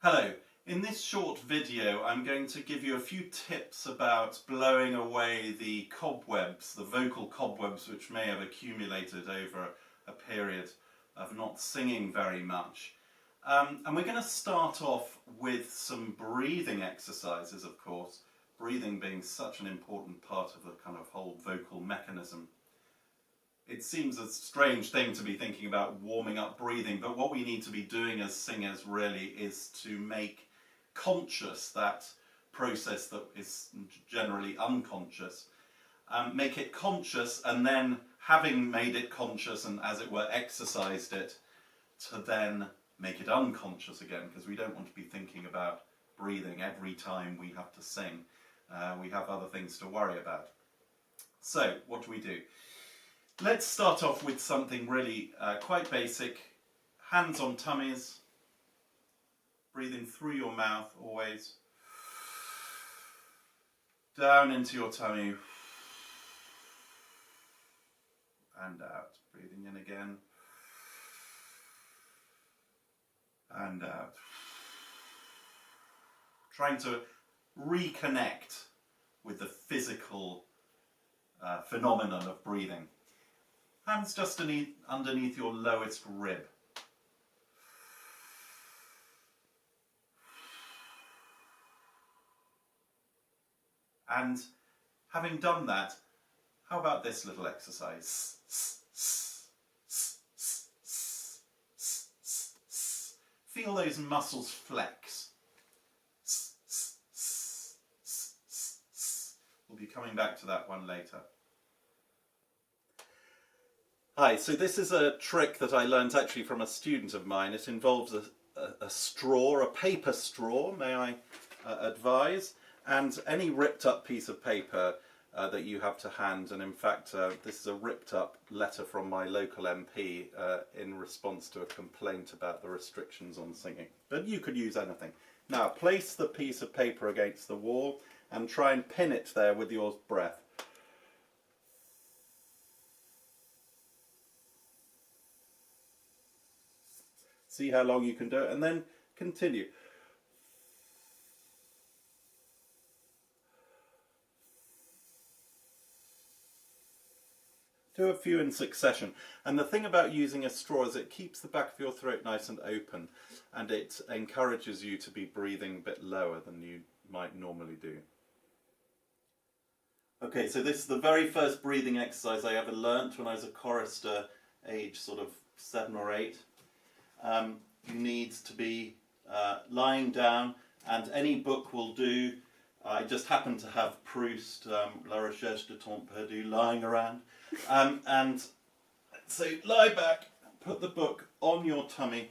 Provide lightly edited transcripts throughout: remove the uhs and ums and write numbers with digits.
Hello, in this short video I'm going to give you a few tips about blowing away the cobwebs, the vocal cobwebs which may have accumulated over a period of not singing very much. And we're going to start off with some breathing exercises, of course, breathing being such an important part of the kind of whole vocal mechanism. It seems a strange thing to be thinking about warming up breathing, but what we need to be doing as singers really is to make conscious that process that is generally unconscious. Make it conscious, and then having made it conscious and, as it were, exercised it, to then make it unconscious again, because we don't want to be thinking about breathing every time we have to sing. We have other things to worry about. So, what do? Let's start off with something really quite basic. Hands on tummies, breathing through your mouth always, down into your tummy, and out. Breathing in again, and out. Trying to reconnect with the physical phenomenon of breathing. Hands just underneath your lowest rib. And having done that, how about this little exercise? Feel those muscles flex. We'll be coming back to that one later. Hi, so this is a trick that I learned actually from a student of mine. It involves a straw, a paper straw, may I advise, and any ripped up piece of paper that you have to hand. And in fact, this is a ripped up letter from my local MP in response to a complaint about the restrictions on singing. But you could use anything. Now, place the piece of paper against the wall and try and pin it there with your breath. See how long you can do it, and then continue. Do a few in succession. And the thing about using a straw is it keeps the back of your throat nice and open, and it encourages you to be breathing a bit lower than you might normally do. Okay, so this is the very first breathing exercise I ever learnt when I was a chorister, age sort of 7 or 8. You need to be lying down, and any book will do. I just happen to have Proust, La Recherche de Temps Perdu, lying around. And so lie back, put the book on your tummy.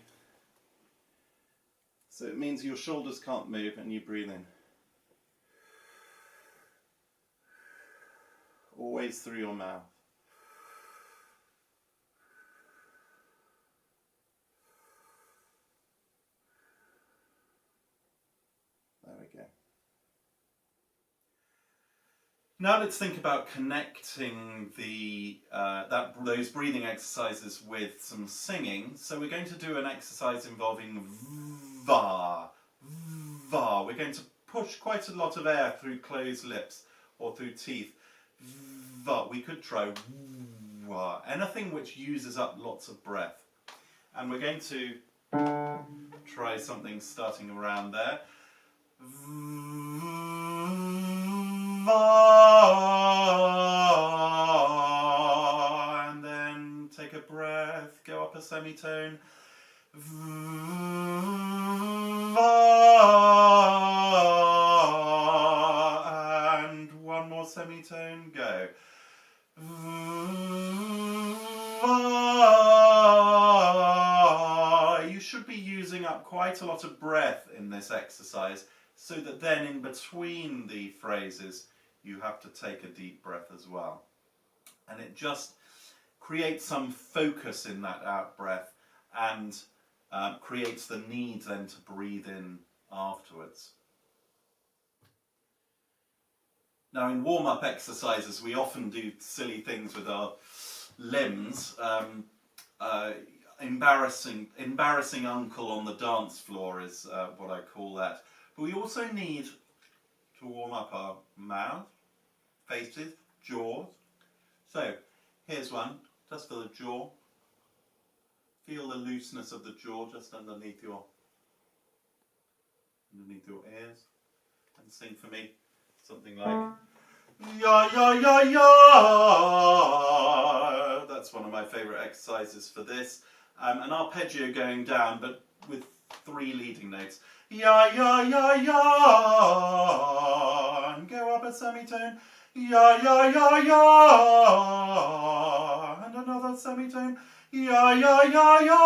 So it means your shoulders can't move and you breathe in. Always through your mouth. There we go. Now let's think about connecting those breathing exercises with some singing. So we're going to do an exercise involving va. Va. We're going to push quite a lot of air through closed lips or through teeth. Va. We could try wa. Anything which uses up lots of breath. And we're going to try something starting around there. And then take a breath, go up a semitone. And one more semitone, go. You should be using up quite a lot of breath in this exercise, so that then in between the phrases you have to take a deep breath as well. And it just creates some focus in that out breath, and creates the need then to breathe in afterwards. Now in warm-up exercises we often do silly things with our limbs. embarrassing uncle on the dance floor is what I call that. But we also need to warm up our mouth, faces, jaws. So here's one, just for the jaw. Feel the looseness of the jaw just underneath your ears, and sing for me something like ya ya ya ya. That's one of my favourite exercises for this. An arpeggio going down, but with 3 leading notes. Ya ya ya ya, and go up a semitone. Ya ya ya ya, and another semitone. Ya ya ya ya.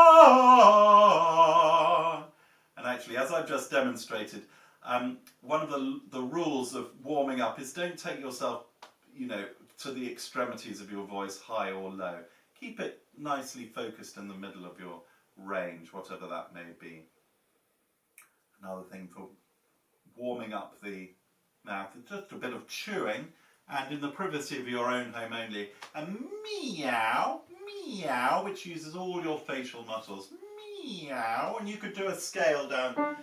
And actually, as I've just demonstrated, one of the rules of warming up is don't take yourself, to the extremities of your voice, high or low. Keep it nicely focused in the middle of your range, whatever that may be. Another thing for warming up the mouth is just a bit of chewing, and in the privacy of your own home only, a meow, meow, which uses all your facial muscles. Meow, and you could do a scale down.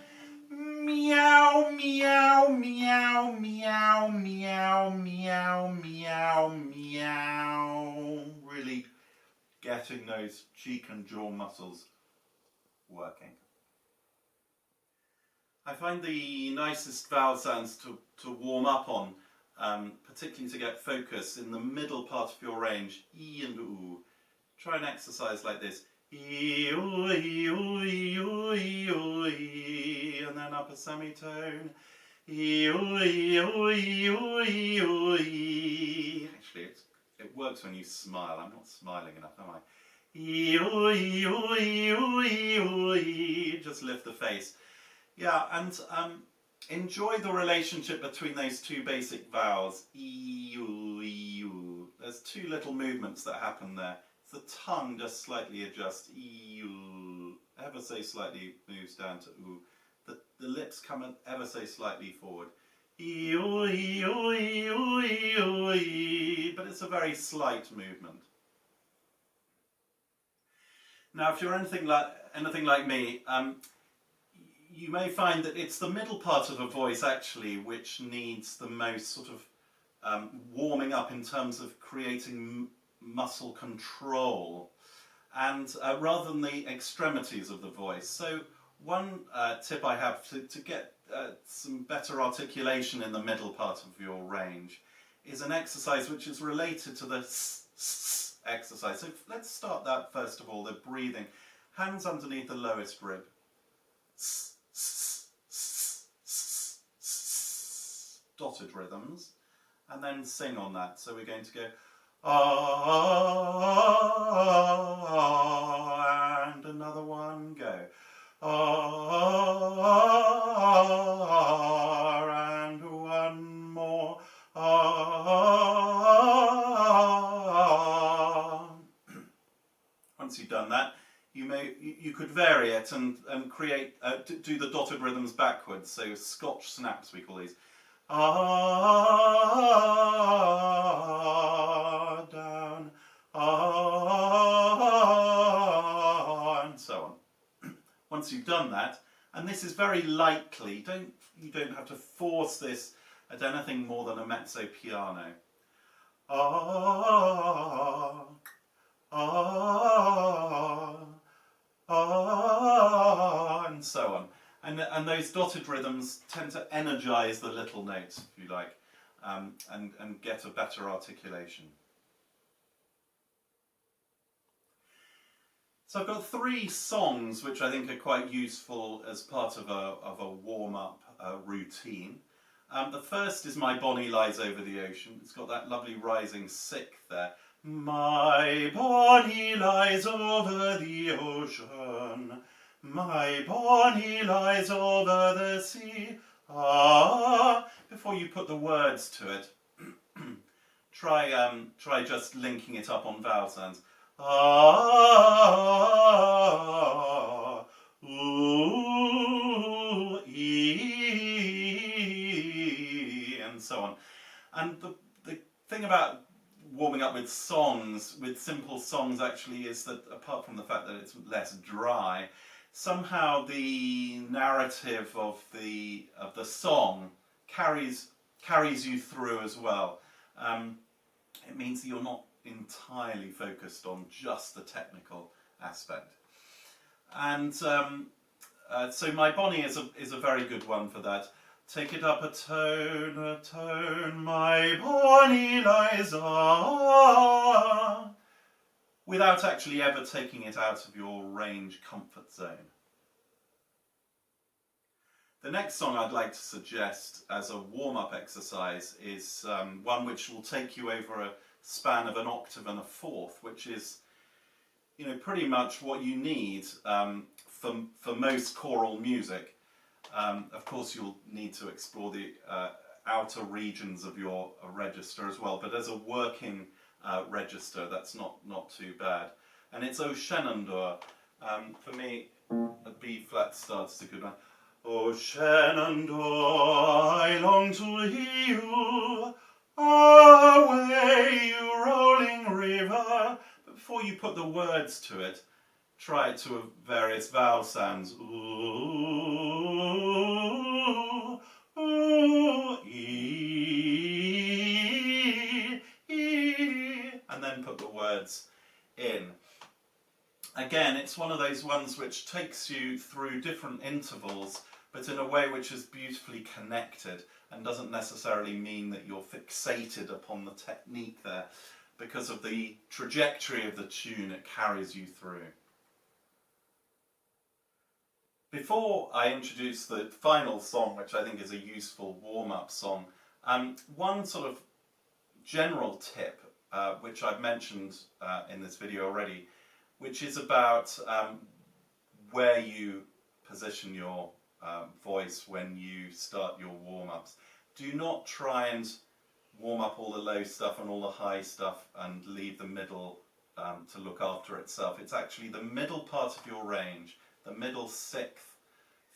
Meow, meow, meow, meow, meow, meow, meow, meow. Really getting those cheek and jaw muscles working. I find the nicest vowel sounds to warm up on, particularly to get focus in the middle part of your range, E and Oo. Try an exercise like this. E, oo, e, oo, e, oo, e, oo, e, and then up a semitone. E, oo, e, oo, e, oo, e, oo, e. Actually, it works when you smile. I'm not smiling enough, am I? E, oo, e, oo, e, oo, e, oo, e. Just lift the face. Yeah, and enjoy the relationship between those 2 basic vowels. E, oo, e, oo. There's 2 little movements that happen there. The tongue just slightly adjusts, ee-oo, ever so slightly moves down to oo. The lips come ever so slightly forward. Ee-oo, ee-oo, ee-oo, ee-oo, ee. But it's a very slight movement. Now, if you're anything like me, you may find that it's the middle part of a voice actually which needs the most sort of warming up in terms of creating muscle control, and rather than the extremities of the voice. So one tip I have to get some better articulation in the middle part of your range is an exercise which is related to the s exercise. So let's start that first of all, the breathing. Hands underneath the lowest rib. S, s, s, s, s, dotted rhythms, and then sing on that. So we're going to go ah, and another one, go. Ah, and one more. Ah. Once you've done that, you could vary it and create do the dotted rhythms backwards. So Scotch snaps, we call these. Ah, down, ah, and so on. Once you've done that, and this is very lightly, you don't have to force this at anything more than a mezzo piano. Ah, ah, ah, and so on. And those dotted rhythms tend to energize the little notes, if you like, and get a better articulation. So I've got 3 songs which I think are quite useful as part of a warm-up routine. The first is My Bonnie Lies Over the Ocean. It's got that lovely rising sixth there. My Bonnie lies over the ocean. My Bonnie lies over the sea. Ah. Before you put the words to it, try just linking it up on vowel sounds. Ah, ooh, ee, and so on. And the thing about warming up with songs, with simple songs actually, is that apart from the fact that it's less dry, somehow the narrative of the song carries you through as well. It means that you're not entirely focused on just the technical aspect. And so My Bonnie is a very good one for that. Take it up a tone, my bonny Liza, without actually ever taking it out of your range comfort zone. The next song I'd like to suggest as a warm-up exercise is one which will take you over a span of an octave and a fourth, which is, you know, pretty much what you need for most choral music. Of course, you'll need to explore the outer regions of your register as well, but as a working register, that's not too bad. And it's O Shenandoah. For me, a B flat starts a good one. O Shenandoah, I long to hear you, away you rolling river. But before you put the words to it, try it to various vowel sounds. Ooh, ooh, ee, ee, and then put the words in. Again, it's one of those ones which takes you through different intervals, but in a way which is beautifully connected and doesn't necessarily mean that you're fixated upon the technique there. Because of the trajectory of the tune, it carries you through. Before I introduce the final song, which I think is a useful warm-up song, one sort of general tip, which I've mentioned in this video already, which is about where you position your voice when you start your warm-ups. Do not try and warm up all the low stuff and all the high stuff and leave the middle to look after itself. It's actually the middle part of your range, the middle sixth,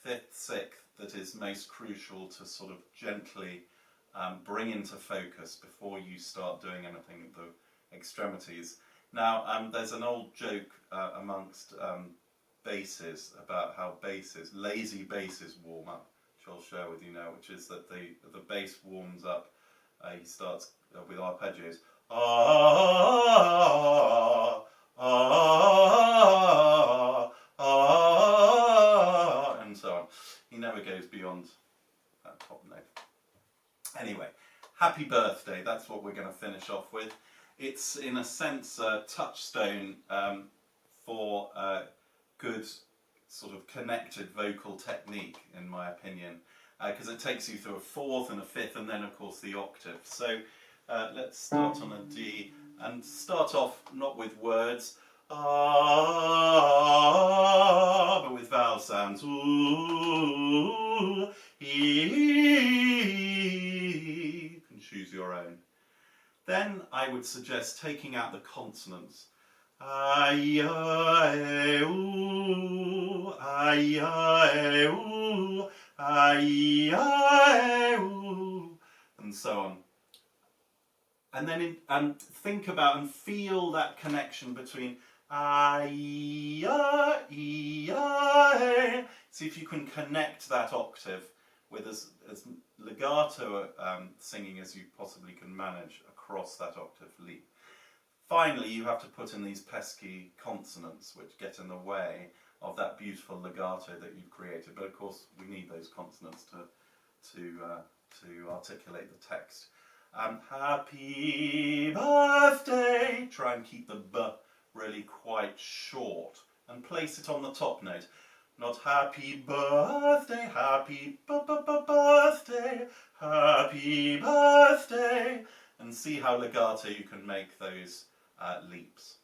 fifth, sixth, that is most crucial to sort of gently bring into focus before you start doing anything with the extremities. Now, there's an old joke amongst basses about how lazy basses warm up, which I'll share with you now, which is that the bass warms up, he starts with arpeggios, ah, ah, ah, and so on. He never goes beyond that top note. Anyway, Happy Birthday, that's what we're going to finish off with. It's in a sense a touchstone for good sort of connected vocal technique, in my opinion, because it takes you through a fourth and a fifth and then of course the octave. So let's start on a D and start off not with words, ah, but with vowel sounds. Ooh, ee. You can choose your own. Then I would suggest taking out the consonants. A-I-E-U, A-I-E-U, A-I-E-U, and so on. And then think about and feel that connection between A-I-E-I. See if you can connect that octave with as legato singing as you possibly can manage across that octave leap. Finally, you have to put in these pesky consonants which get in the way of that beautiful legato that you've created. But of course, we need those consonants to articulate the text. Happy birthday. Try and keep the B really quite short and place it on the top note. Not happy birthday, happy birthday, happy birthday. And see how legato you can make those leaps.